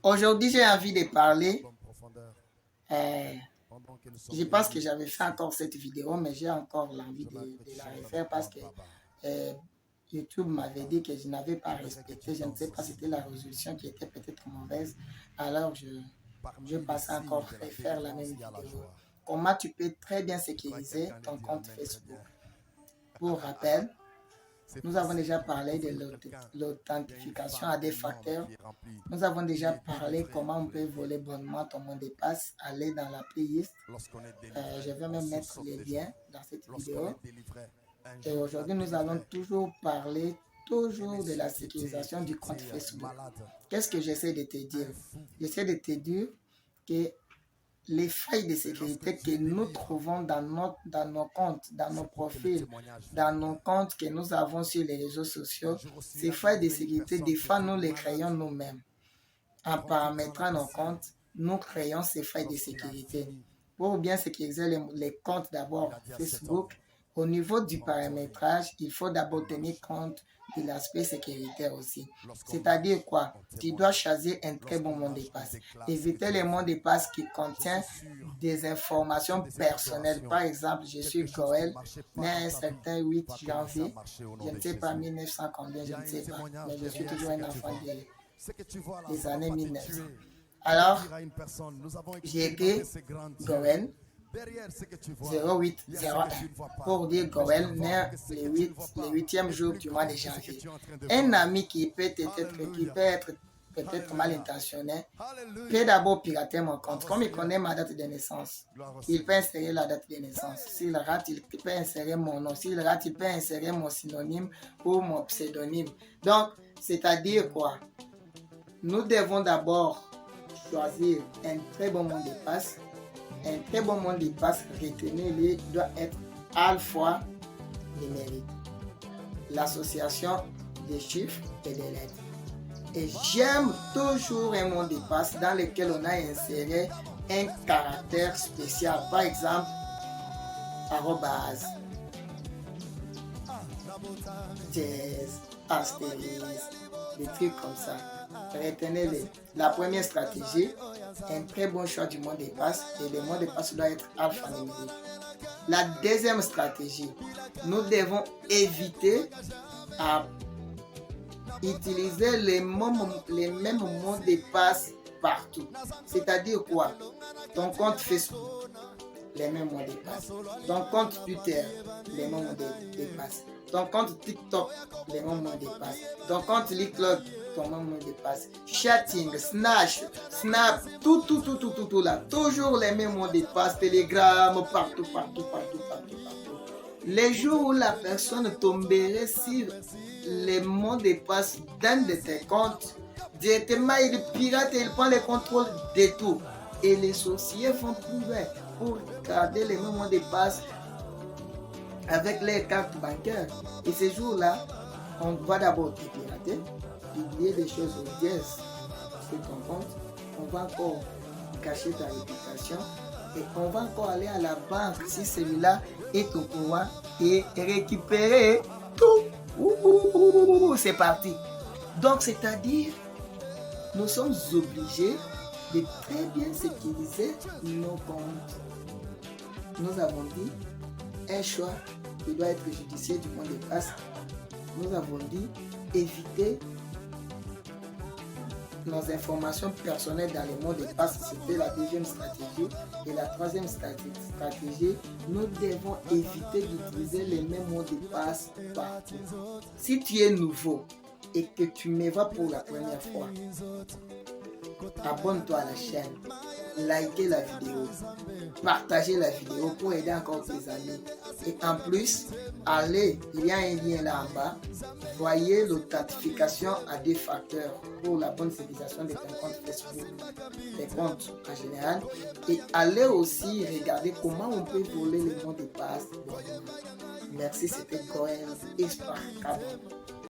Aujourd'hui, j'ai envie de parler. Je pense que j'avais fait encore cette vidéo, mais j'ai encore l'envie de la refaire parce que YouTube m'avait dit que je n'avais pas respecté. Je ne sais pas si c'était la résolution qui était peut-être mauvaise. Alors, je passe encore refaire la même vidéo. Comment tu peux très bien sécuriser ton compte Facebook. Pour rappel, nous avons déjà parlé de l'authentification à des facteurs. Nous avons déjà parlé comment on peut voler bonnement ton mot de passe, aller dans la playlist. Je vais même mettre les liens dans cette vidéo. Et aujourd'hui, nous allons toujours parler de la sécurisation du compte Facebook. Qu'est-ce que j'essaie de te dire? J'essaie de te dire que les failles de sécurité que nous trouvons dans nos comptes, dans nos profils, dans nos comptes que nous avons sur les réseaux sociaux, ces failles de sécurité, des fois, nous les créons nous-mêmes. En paramétrant nos comptes, nous créons ces failles de sécurité. Pour bien sécuriser les comptes d'abord Facebook, au niveau du paramétrage, il faut d'abord tenir compte de l'aspect sécuritaire aussi. C'est-à-dire quoi? Tu dois choisir un très bon mot de passe. Éviter les mots de passe qui contiennent des informations personnelles. Par exemple, je suis Goël, né un certain 8 janvier, je ne sais pas 1900 combien, je ne sais pas, mais je suis toujours un enfant des années 1900. Alors, j'ai écrit Goël 0801 pour dire Goël né le 8e jour du mois de janvier. Un ami qui peut être peut-être mal intentionné peut d'abord pirater mon compte. Comme il connaît ma date de naissance, il peut insérer la date de naissance. S'il rate, il peut insérer mon nom. S'il rate, il peut insérer mon synonyme ou mon pseudonyme. Donc, c'est-à-dire quoi? Nous devons d'abord choisir un très bon mot de passe. Un très bon mot de passe, retenez-le, doit être alphanumérique. L'association des chiffres et des lettres. Et j'aime toujours un mot de passe dans lequel on a inséré un caractère spécial. Par exemple, arrobase, dièse, astérisque, des trucs comme ça. Retenez-les. La première stratégie, un très bon choix du mot de passe et le mot de passe doit être alphanumérique. La deuxième stratégie, nous devons éviter à utiliser les mêmes mots de passe partout. C'est-à-dire quoi? Ton compte Facebook, les mêmes mots de passe. Ton compte Twitter, les mêmes mots de passe. Ton compte TikTok, les mêmes mots de passe. Ton compte LinkedIn, ton même mot de passe. Chatting, Snap, tout là. Toujours les mêmes mots de passe. Telegram, partout. Les jours où la personne tomberait sur les mots de passe d'un de tes comptes, directement il pirate et il prend le contrôle de tout. Et les sorciers vont trouver pour garder les mêmes mots de passe avec les cartes bancaires. Et ces jours-là, on va d'abord te pirater, publier des choses au dièse sur ton compte. On va encore cacher ta réputation et on va encore aller à la banque si celui-là est au pouvoir et récupérer tout. C'est parti. Donc, c'est-à-dire, nous sommes obligés de très bien sécuriser nos comptes. Nous avons dit un choix qui doit être judicieux du mot de passe. Nous avons dit éviter nos informations personnelles dans les mots de passe. C'était la deuxième stratégie. Et la troisième stratégie, nous devons éviter d'utiliser les mêmes mots de passe partout. Si tu es nouveau et que tu me vois pour la première fois, abonne-toi à la chaîne, likez la vidéo, partagez la vidéo pour aider encore tes amis. Et en plus, allez, il y a un lien là en bas, voyez l'authentification à des facteurs pour la bonne sécurisation de ton compte Facebook, des comptes en général. Et allez aussi regarder comment on peut voler les mots de passe. Merci, c'était Goël Esparcabo.